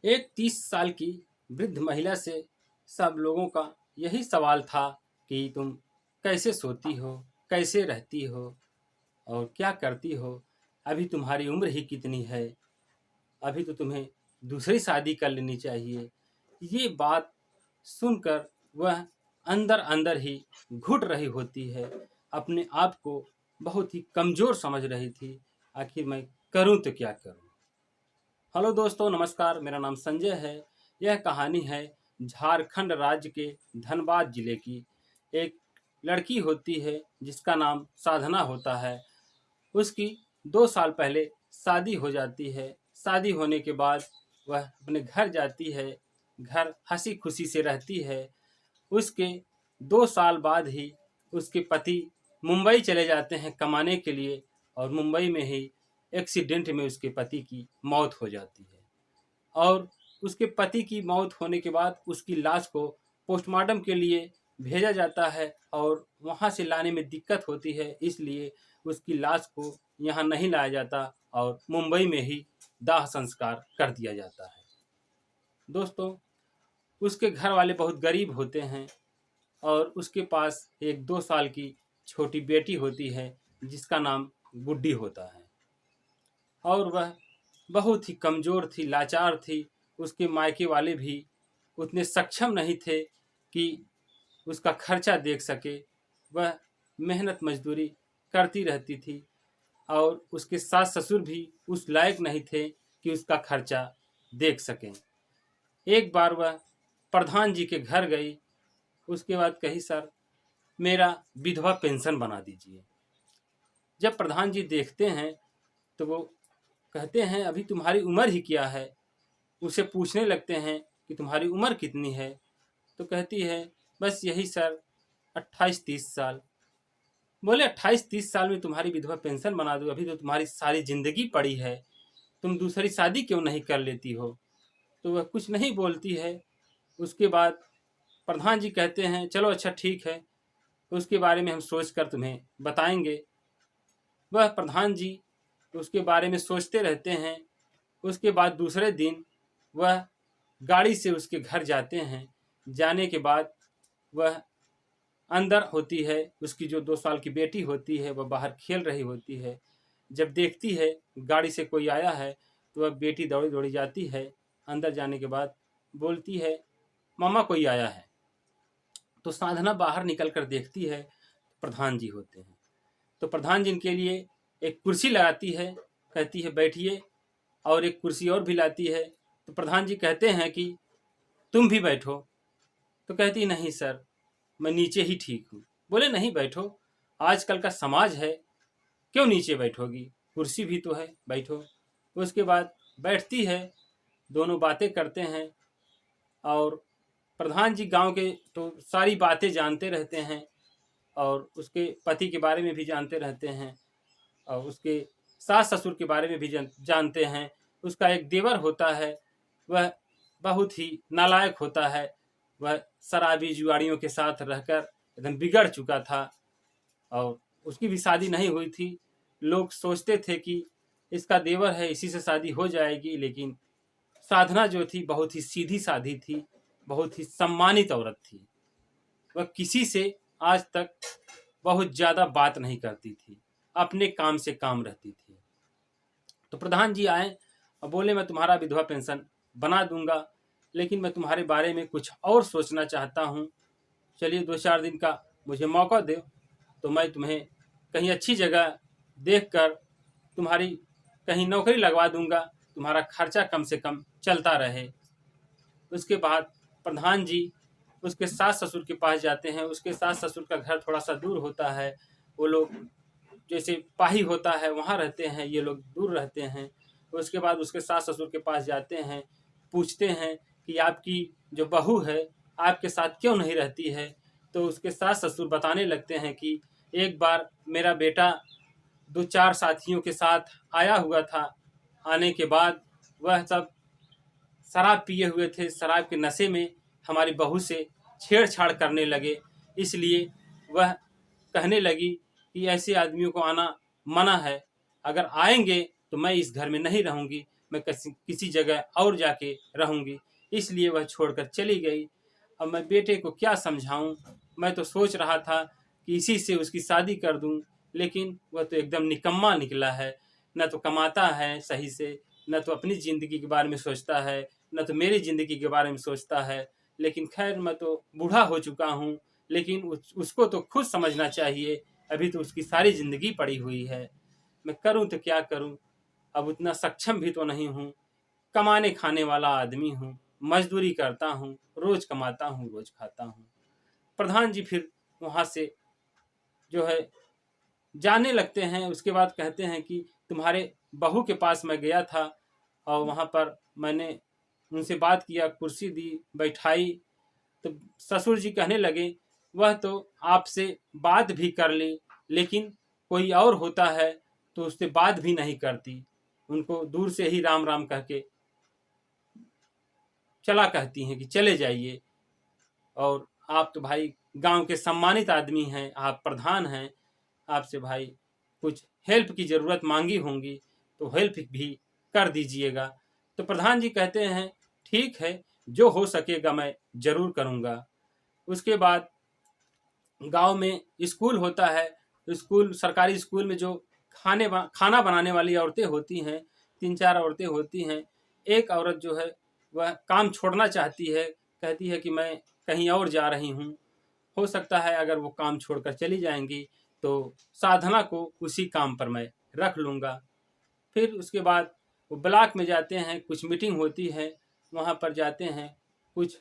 एक 30 साल की वृद्ध महिला से सब लोगों का यही सवाल था कि तुम कैसे सोती हो, कैसे रहती हो और क्या करती हो। अभी तुम्हारी उम्र ही कितनी है, अभी तो तुम्हें दूसरी शादी कर लेनी चाहिए। ये बात सुनकर वह अंदर अंदर ही घुट रही होती है, अपने आप को बहुत ही कमज़ोर समझ रही थी। आखिर मैं करूं तो क्या करूं। हेलो दोस्तों, नमस्कार। मेरा नाम संजय है। यह कहानी है झारखंड राज्य के धनबाद जिले की। एक लड़की होती है जिसका नाम साधना होता है। उसकी 2 साल पहले शादी हो जाती है। शादी होने के बाद वह अपने घर जाती है, घर हंसी खुशी से रहती है। उसके 2 साल बाद ही उसके पति मुंबई चले जाते हैं कमाने के लिए, और मुंबई में ही एक्सीडेंट में उसके पति की मौत हो जाती है। और उसके पति की मौत होने के बाद उसकी लाश को पोस्टमार्टम के लिए भेजा जाता है, और वहाँ से लाने में दिक्कत होती है, इसलिए उसकी लाश को यहाँ नहीं लाया जाता और मुंबई में ही दाह संस्कार कर दिया जाता है। दोस्तों, उसके घर वाले बहुत गरीब होते हैं और उसके पास एक 2 साल की छोटी बेटी होती है जिसका नाम गुड्डी होता है। और वह बहुत ही कमज़ोर थी, लाचार थी। उसके मायके वाले भी उतने सक्षम नहीं थे कि उसका खर्चा देख सके। वह मेहनत मजदूरी करती रहती थी, और उसके सास ससुर भी उस लायक नहीं थे कि उसका खर्चा देख सकें। एक बार वह प्रधान जी के घर गई। उसके बाद कही, सर मेरा विधवा पेंशन बना दीजिए। जब प्रधान जी देखते हैं तो वो कहते हैं, अभी तुम्हारी उम्र ही क्या है। उसे पूछने लगते हैं कि तुम्हारी उम्र कितनी है। तो कहती है, बस यही सर, 28-30 साल। बोले, 28-30 साल में तुम्हारी विधवा पेंशन बना दूँ? अभी तो तुम्हारी सारी जिंदगी पड़ी है, तुम दूसरी शादी क्यों नहीं कर लेती हो। तो वह कुछ नहीं बोलती है। उसके बाद प्रधान जी कहते हैं, चलो अच्छा ठीक है, उसके बारे में हम सोच कर तुम्हें बताएंगे। वह प्रधान जी उसके बारे में सोचते रहते हैं। उसके बाद दूसरे दिन वह गाड़ी से उसके घर जाते हैं। जाने के बाद वह अंदर होती है, उसकी जो 2 साल की बेटी होती है वह बाहर खेल रही होती है। जब देखती है गाड़ी से कोई आया है तो वह बेटी दौड़ी दौड़ी जाती है। अंदर जाने के बाद बोलती है, मामा कोई आया है। तो साधना बाहर निकल कर देखती है, प्रधान जी होते हैं। तो प्रधान जी के लिए एक कुर्सी लगाती है, कहती है बैठिए, और एक कुर्सी और भी लाती है। तो प्रधान जी कहते हैं कि तुम भी बैठो। तो कहती, नहीं सर, मैं नीचे ही ठीक हूँ। बोले, नहीं बैठो, आजकल का समाज है, क्यों नीचे बैठोगी, कुर्सी भी तो है, बैठो। उसके बाद बैठती है, दोनों बातें करते हैं। और प्रधान जी गांव के तो सारी बातें जानते रहते हैं, और उसके पति के बारे में भी जानते रहते हैं, और उसके सास ससुर के बारे में भी जानते हैं। उसका एक देवर होता है, वह बहुत ही नालायक होता है। वह शराबी जुआड़ियों के साथ रहकर एकदम बिगड़ चुका था, और उसकी भी शादी नहीं हुई थी। लोग सोचते थे कि इसका देवर है, इसी से शादी हो जाएगी, लेकिन साधना जो थी बहुत ही सीधी साधी थी, बहुत ही सम्मानित औरत थी। वह किसी से आज तक बहुत ज़्यादा बात नहीं करती थी, अपने काम से काम रहती थी। तो प्रधान जी आए और बोले, मैं तुम्हारा विधवा पेंशन बना दूंगा, लेकिन मैं तुम्हारे बारे में कुछ और सोचना चाहता हूँ। चलिए 2-4 दिन का मुझे मौका दो, तो मैं तुम्हें कहीं अच्छी जगह देखकर तुम्हारी कहीं नौकरी लगवा दूंगा, तुम्हारा खर्चा कम से कम चलता रहे। उसके बाद प्रधान जी उसके सास ससुर के पास जाते हैं। उसके सास ससुर का घर थोड़ा सा दूर होता है। वो लोग जैसे पाही होता है वहाँ रहते हैं, ये लोग दूर रहते हैं। उसके बाद उसके सास ससुर के पास जाते हैं, पूछते हैं कि आपकी जो बहू है आपके साथ क्यों नहीं रहती है। तो उसके सास ससुर बताने लगते हैं कि एक बार मेरा बेटा 2-4 साथियों के साथ आया हुआ था, आने के बाद वह सब शराब पिए हुए थे, शराब के नशे में हमारी बहू से छेड़छाड़ करने लगे। इसलिए वह कहने लगी कि ऐसे आदमियों को आना मना है, अगर आएंगे तो मैं इस घर में नहीं रहूंगी, मैं किसी जगह और जाके रहूँगी। इसलिए वह छोड़कर चली गई। अब मैं बेटे को क्या समझाऊं। मैं तो सोच रहा था कि इसी से उसकी शादी कर दूं, लेकिन वह तो एकदम निकम्मा निकला है। न तो कमाता है सही से, न तो अपनी ज़िंदगी के बारे में सोचता है, न तो मेरी ज़िंदगी के बारे में सोचता है। लेकिन खैर, मैं तो बूढ़ा हो चुका हूँ, लेकिन उसको तो खुद समझना चाहिए। अभी तो उसकी सारी ज़िंदगी पड़ी हुई है। मैं करूँ तो क्या करूँ। अब उतना सक्षम भी तो नहीं हूँ। कमाने खाने वाला आदमी हूँ, मजदूरी करता हूँ, रोज कमाता हूँ, रोज खाता हूँ। प्रधान जी फिर वहाँ से जो है जाने लगते हैं। उसके बाद कहते हैं कि तुम्हारे बहू के पास मैं गया था और वहाँ पर मैंने उनसे बात किया, कुर्सी दी, बैठाई। तो ससुर जी कहने लगे, वह तो आपसे बात भी कर ली, लेकिन कोई और होता है तो उससे बात भी नहीं करती। उनको दूर से ही राम राम कह के चला कहती हैं कि चले जाइए। और आप तो भाई गांव के सम्मानित आदमी हैं, आप प्रधान हैं, आपसे भाई कुछ हेल्प की ज़रूरत मांगी होंगी तो हेल्प भी कर दीजिएगा। तो प्रधान जी कहते हैं, ठीक है, जो हो सकेगा मैं ज़रूर करूँगा। उसके बाद गांव में स्कूल होता है। स्कूल, सरकारी स्कूल में जो खाना बनाने वाली औरतें होती हैं, 3-4 औरतें होती हैं। एक औरत जो है वह काम छोड़ना चाहती है, कहती है कि मैं कहीं और जा रही हूँ। हो सकता है अगर वो काम छोड़कर चली जाएंगी तो साधना को उसी काम पर मैं रख लूँगा। फिर उसके बाद वो ब्लॉक में जाते हैं, कुछ मीटिंग होती है, वहाँ पर जाते हैं, कुछ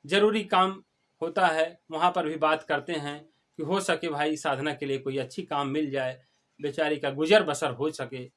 ज़रूरी काम होता है, वहाँ पर भी बात करते हैं कि हो सके भाई साधना के लिए कोई अच्छी काम मिल जाए, बेचारी का गुजर बसर हो सके।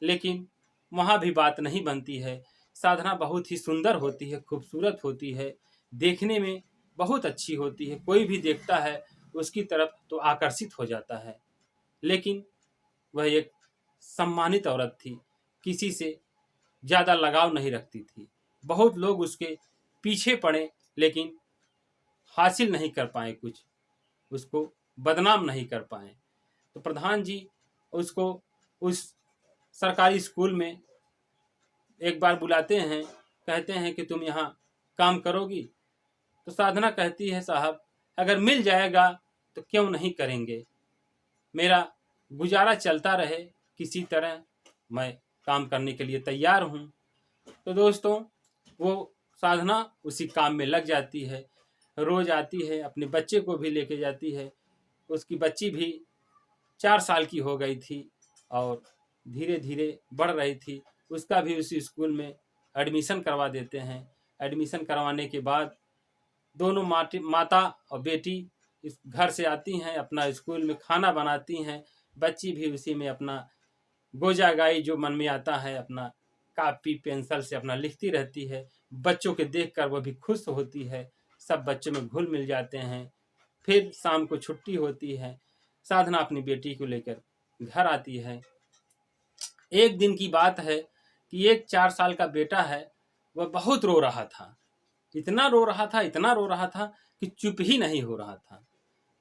लेकिन वहाँ भी बात नहीं बनती है। साधना बहुत ही सुंदर होती है, खूबसूरत होती है, देखने में बहुत अच्छी होती है। कोई भी देखता है उसकी तरफ तो आकर्षित हो जाता है। लेकिन वह एक सम्मानित औरत थी, किसी से ज़्यादा लगाव नहीं रखती थी। बहुत लोग उसके पीछे पड़े, लेकिन हासिल नहीं कर पाए कुछ, उसको बदनाम नहीं कर पाए। तो प्रधान जी उसको उस सरकारी स्कूल में एक बार बुलाते हैं, कहते हैं कि तुम यहाँ काम करोगी। तो साधना कहती है, साहब अगर मिल जाएगा तो क्यों नहीं करेंगे, मेरा गुजारा चलता रहे किसी तरह, मैं काम करने के लिए तैयार हूँ। तो दोस्तों, वो साधना उसी काम में लग जाती है। रोज आती है, अपने बच्चे को भी लेके जाती है। उसकी बच्ची भी 4 साल की हो गई थी और धीरे धीरे बढ़ रही थी। उसका भी उसी स्कूल में एडमिशन करवा देते हैं। एडमिशन करवाने के बाद दोनों माता और बेटी इस घर से आती हैं, अपना स्कूल में खाना बनाती हैं। बच्ची भी उसी में अपना गोजा गाई जो मन में आता है, अपना कापी पेंसिल से अपना लिखती रहती है। बच्चों के देखकर वह भी खुश होती है। सब बच्चों में घुल मिल जाते हैं। फिर शाम को छुट्टी होती है, साधना अपनी बेटी को लेकर घर आती है। एक दिन की बात है कि एक 4 साल का बेटा है, वह बहुत रो रहा था। इतना रो रहा था, इतना रो रहा था कि चुप ही नहीं हो रहा था।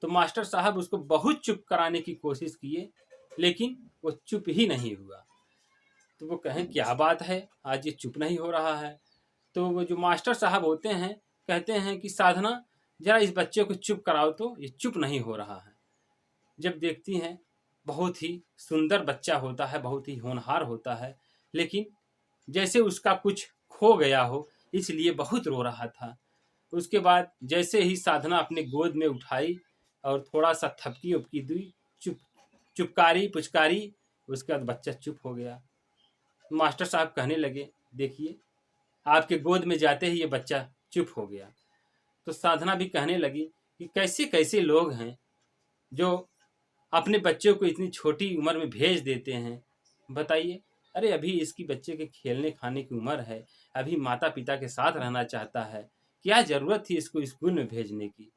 तो मास्टर साहब उसको बहुत चुप कराने की कोशिश किए, लेकिन वो चुप ही नहीं हुआ। तो वो कहें, क्या बात है, आज ये चुप नहीं हो रहा है। तो वो जो मास्टर साहब होते हैं, कहते हैं कि साधना जरा इस बच्चे को चुप कराओ, तो ये चुप नहीं हो रहा है। जब देखती हैं, बहुत ही सुंदर बच्चा होता है, बहुत ही होनहार होता है, लेकिन जैसे उसका कुछ खो गया हो, इसलिए बहुत रो रहा था। उसके बाद जैसे ही साधना अपने गोद में उठाई और थोड़ा सा थपकी उपकी दी, चुप चुपकारी पुचकारी, उसके बाद बच्चा चुप हो गया। मास्टर साहब कहने लगे, देखिए आपके गोद में जाते ही ये बच्चा चुप हो गया। तो साधना भी कहने लगी कि कैसे कैसे लोग हैं जो अपने बच्चों को इतनी छोटी उम्र में भेज देते हैं। बताइए, अरे अभी इसकी बच्चे के खेलने खाने की उम्र है, अभी माता पिता के साथ रहना चाहता है, क्या ज़रूरत थी इसको स्कूल में भेजने की।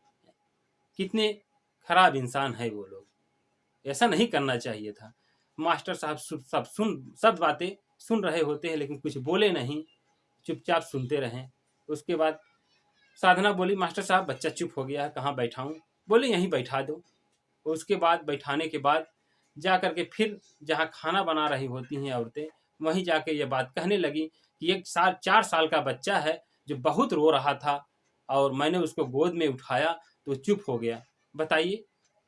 कितने खराब इंसान है वो लोग, ऐसा नहीं करना चाहिए था। मास्टर साहब सब बातें सुन रहे होते हैं, लेकिन कुछ बोले नहीं, चुपचाप सुनते रहें। उसके बाद साधना बोली, मास्टर साहब बच्चा चुप हो गया है, कहाँ बैठाऊँ। बोले, यहीं बैठा दो। उसके बाद बैठाने के बाद जा कर के फिर जहाँ खाना बना रही होती हैं औरतें, वहीं जाके ये बात कहने लगी कि एक 4 साल का बच्चा है जो बहुत रो रहा था और मैंने उसको गोद में उठाया तो चुप हो गया। बताइए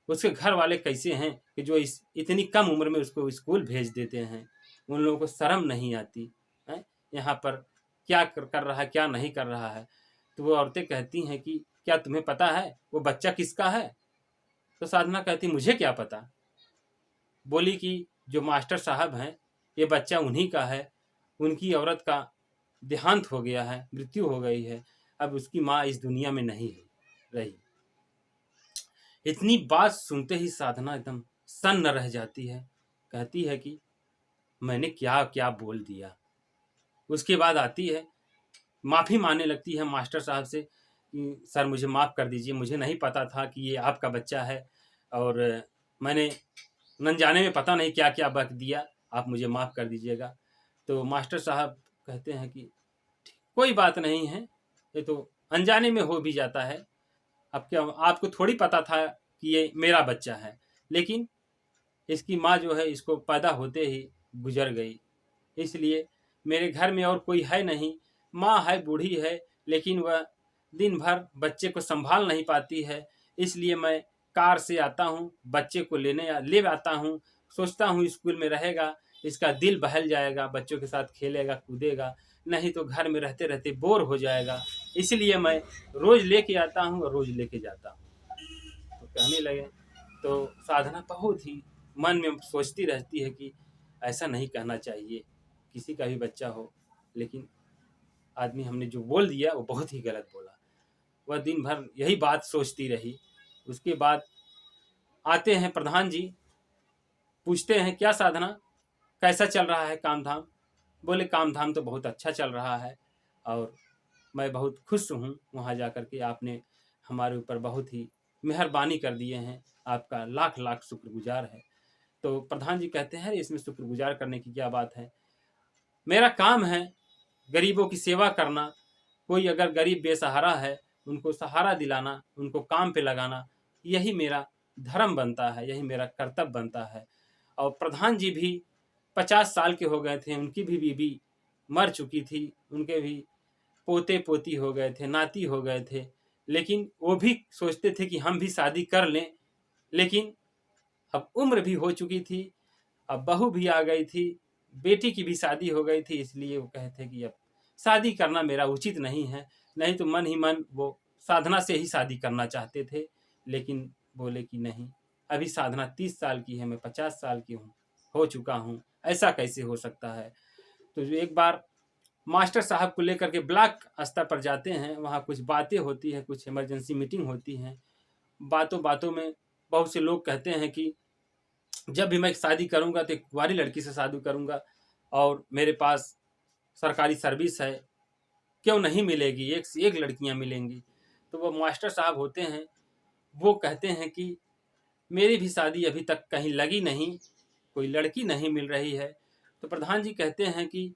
उसके घर वाले कैसे हैं कि जो इतनी कम उम्र में उसको स्कूल भेज देते हैं। उन लोगों को शर्म नहीं आती है यहाँ पर क्या कर रहा है क्या नहीं कर रहा है। तो वो औरतें कहती हैं कि क्या तुम्हें पता है वो बच्चा किसका है। तो साधना कहती मुझे क्या पता। बोली कि जो मास्टर साहब हैं ये बच्चा उन्हीं का है, उनकी औरत का देहांत हो गया है, मृत्यु हो गई है, अब उसकी माँ इस दुनिया में नहीं रही। इतनी बात सुनते ही साधना एकदम सन्न रह जाती है। कहती है कि मैंने क्या क्या बोल दिया। उसके बाद आती है, माफ़ी मांगने लगती है मास्टर साहब से कि सर मुझे माफ़ कर दीजिए, मुझे नहीं पता था कि ये आपका बच्चा है और मैंने अनजाने में पता नहीं क्या क्या बक दिया, आप मुझे माफ़ कर दीजिएगा। तो मास्टर साहब कहते हैं कि कोई बात नहीं है, ये तो अनजाने में हो भी जाता है, अब क्या आपको थोड़ी पता था कि ये मेरा बच्चा है, लेकिन इसकी माँ जो है इसको पैदा होते ही गुजर गई, इसलिए मेरे घर में और कोई है नहीं, माँ है बूढ़ी है लेकिन वह दिन भर बच्चे को संभाल नहीं पाती है, इसलिए मैं कार से आता हूँ, बच्चे को ले आता हूँ, सोचता हूँ स्कूल में रहेगा, इसका दिल बहल जाएगा, बच्चों के साथ खेलेगा कूदेगा, नहीं तो घर में रहते रहते बोर हो जाएगा, इसलिए मैं रोज़ लेके आता हूँ और रोज़ लेके जाता हूँ। तो कहने लगे तो साधना बहुत ही मन में सोचती रहती है कि ऐसा नहीं कहना चाहिए, किसी का भी बच्चा हो, लेकिन आदमी हमने जो बोल दिया वो बहुत ही गलत बोला। वह दिन भर यही बात सोचती रही। उसके बाद आते हैं प्रधान जी, पूछते हैं क्या साधना कैसा चल रहा है काम धाम। बोले काम धाम तो बहुत अच्छा चल रहा है और मैं बहुत खुश हूँ वहाँ जा कर के, आपने हमारे ऊपर बहुत ही मेहरबानी कर दिए हैं, आपका लाख लाख शुक्रगुजार है। तो प्रधान जी कहते हैं इसमें शुक्रगुजार करने की क्या बात है, मेरा काम है गरीबों की सेवा करना, कोई अगर गरीब बेसहारा है उनको सहारा दिलाना, उनको काम पे लगाना, यही मेरा धर्म बनता है, यही मेरा कर्तव्य बनता है। और प्रधान जी भी 50 साल के हो गए थे, उनकी भी बीबी मर चुकी थी, उनके भी पोते पोती हो गए थे, नाती हो गए थे, लेकिन वो भी सोचते थे कि हम भी शादी कर लें, लेकिन अब उम्र भी हो चुकी थी, अब बहू भी आ गई थी, बेटी की भी शादी हो गई थी, इसलिए वो कहते कि अब शादी करना मेरा उचित नहीं है। नहीं तो मन ही मन वो साधना से ही शादी करना चाहते थे, लेकिन बोले कि नहीं, अभी साधना 30 साल की है, मैं 50 साल की हो चुका हूँ, ऐसा कैसे हो सकता है। तो जो एक बार मास्टर साहब को लेकर के ब्लॉक स्तर पर जाते हैं, वहाँ कुछ बातें होती हैं, कुछ इमरजेंसी मीटिंग होती हैं। बातों बातों में बहुत से लोग कहते हैं कि जब भी मैं शादी करूंगा तो एक कुंवारी लड़की से शादी करूंगा और मेरे पास सरकारी सर्विस है, क्यों नहीं मिलेगी, एक से एक लड़कियां मिलेंगी। तो वो मास्टर साहब होते हैं, वो कहते हैं कि मेरी भी शादी अभी तक कहीं लगी नहीं, कोई लड़की नहीं मिल रही है। तो प्रधान जी कहते हैं कि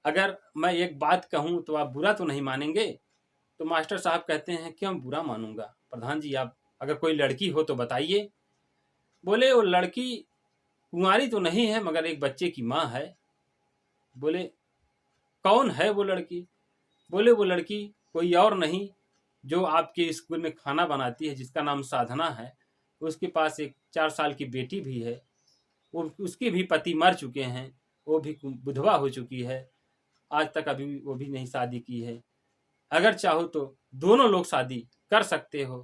अगर मैं एक बात कहूँ तो आप बुरा तो नहीं मानेंगे। तो मास्टर साहब कहते हैं क्यों बुरा मानूंगा प्रधान जी, आप अगर कोई लड़की हो तो बताइए। बोले वो लड़की कुंवारी तो नहीं है मगर एक बच्चे की माँ है। बोले कौन है वो लड़की। बोले वो लड़की कोई और नहीं, जो आपके स्कूल में खाना बनाती है, जिसका नाम साधना है, उसके पास एक 4 साल की बेटी भी है, वो उसके भी पति मर चुके हैं, वो भी विधवा हो चुकी है, आज तक अभी वो भी नहीं शादी की है, अगर चाहो तो दोनों लोग शादी कर सकते हो।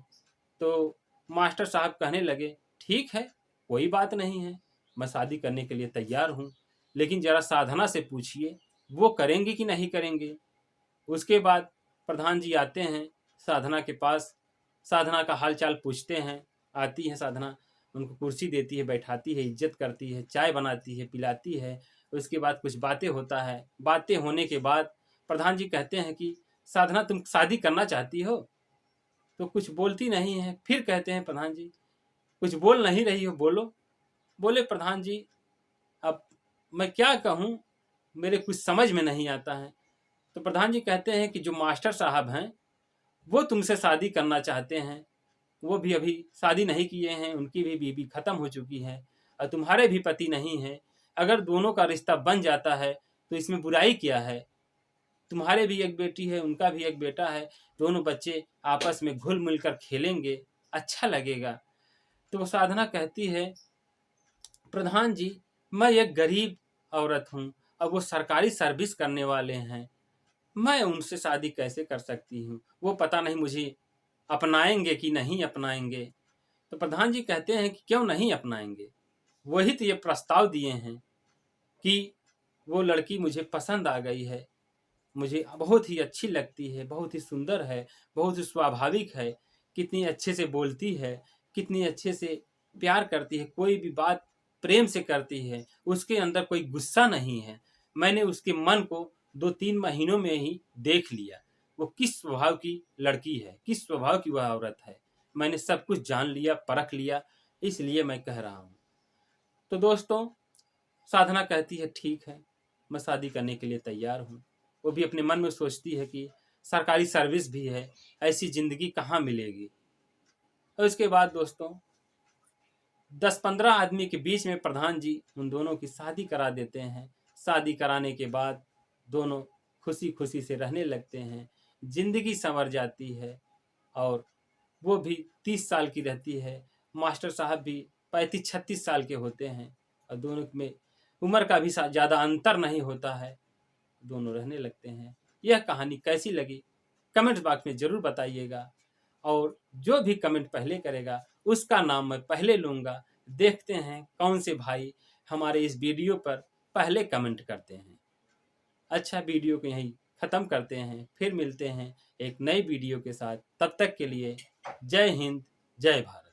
तो मास्टर साहब कहने लगे ठीक है, कोई बात नहीं है, मैं शादी करने के लिए तैयार हूँ, लेकिन ज़रा साधना से पूछिए वो करेंगे कि नहीं करेंगे। उसके बाद प्रधान जी आते हैं साधना के पास, साधना का हालचाल पूछते हैं, आती है साधना, उनको कुर्सी देती है, बैठाती है, इज्जत करती है, चाय बनाती है, पिलाती है। उसके बाद कुछ बातें होता है, बातें होने के बाद प्रधान जी कहते हैं कि साधना तुम शादी करना चाहती हो। तो कुछ बोलती नहीं है, फिर कहते हैं प्रधान जी कुछ बोल नहीं रही हो, बोलो। बोले प्रधान जी अब मैं क्या कहूँ, मेरे कुछ समझ में नहीं आता है। तो प्रधान जी कहते हैं कि जो मास्टर साहब हैं वो तुमसे शादी करना चाहते हैं, वो भी अभी शादी नहीं किए हैं, उनकी भी बीबी खत्म हो चुकी है और तुम्हारे भी पति नहीं है, अगर दोनों का रिश्ता बन जाता है तो इसमें बुराई क्या है? तुम्हारे भी एक बेटी है, उनका भी एक बेटा है, दोनों बच्चे आपस में घुल मिल कर खेलेंगे, अच्छा लगेगा। तो वो साधना कहती है, प्रधान जी मैं एक गरीब औरत हूँ, अब वो सरकारी सर्विस करने वाले हैं, मैं उनसे शादी कैसे कर सकती हूँ? वो पता नहीं मुझे अपनाएंगे कि नहीं अपनाएंगे। तो प्रधान जी कहते हैं कि क्यों नहीं अपनाएंगे, वही तो ये प्रस्ताव दिए हैं कि वो लड़की मुझे पसंद आ गई है, मुझे बहुत ही अच्छी लगती है, बहुत ही सुंदर है, बहुत ही स्वाभाविक है, कितनी अच्छे से बोलती है, कितनी अच्छे से प्यार करती है, कोई भी बात प्रेम से करती है, उसके अंदर कोई गुस्सा नहीं है। मैंने उसके मन को 2-3 महीनों में ही देख लिया, वो किस स्वभाव की लड़की है, किस स्वभाव की वह औरत है, मैंने सब कुछ जान लिया, परख लिया, इसलिए मैं कह रहा हूँ। तो दोस्तों, साधना कहती है ठीक है, मैं शादी करने के लिए तैयार हूँ। वो भी अपने मन में सोचती है कि सरकारी सर्विस भी है, ऐसी ज़िंदगी कहाँ मिलेगी। और उसके बाद दोस्तों 10-15 आदमी के बीच में प्रधान जी उन दोनों की शादी करा देते हैं। शादी कराने के बाद दोनों खुशी खुशी से रहने लगते हैं, ज़िंदगी संवर जाती है। और वो भी 30 साल की रहती है, मास्टर साहब भी 35-36 साल के होते हैं, और दोनों में उम्र का भी ज़्यादा अंतर नहीं होता है, दोनों रहने लगते हैं। यह कहानी कैसी लगी कमेंट बॉक्स में ज़रूर बताइएगा, और जो भी कमेंट पहले करेगा उसका नाम मैं पहले लूँगा। देखते हैं कौन से भाई हमारे इस वीडियो पर पहले कमेंट करते हैं। अच्छा, वीडियो को यहीं ख़त्म करते हैं, फिर मिलते हैं एक नई वीडियो के साथ। तब तक के लिए जय हिंद, जय भारत।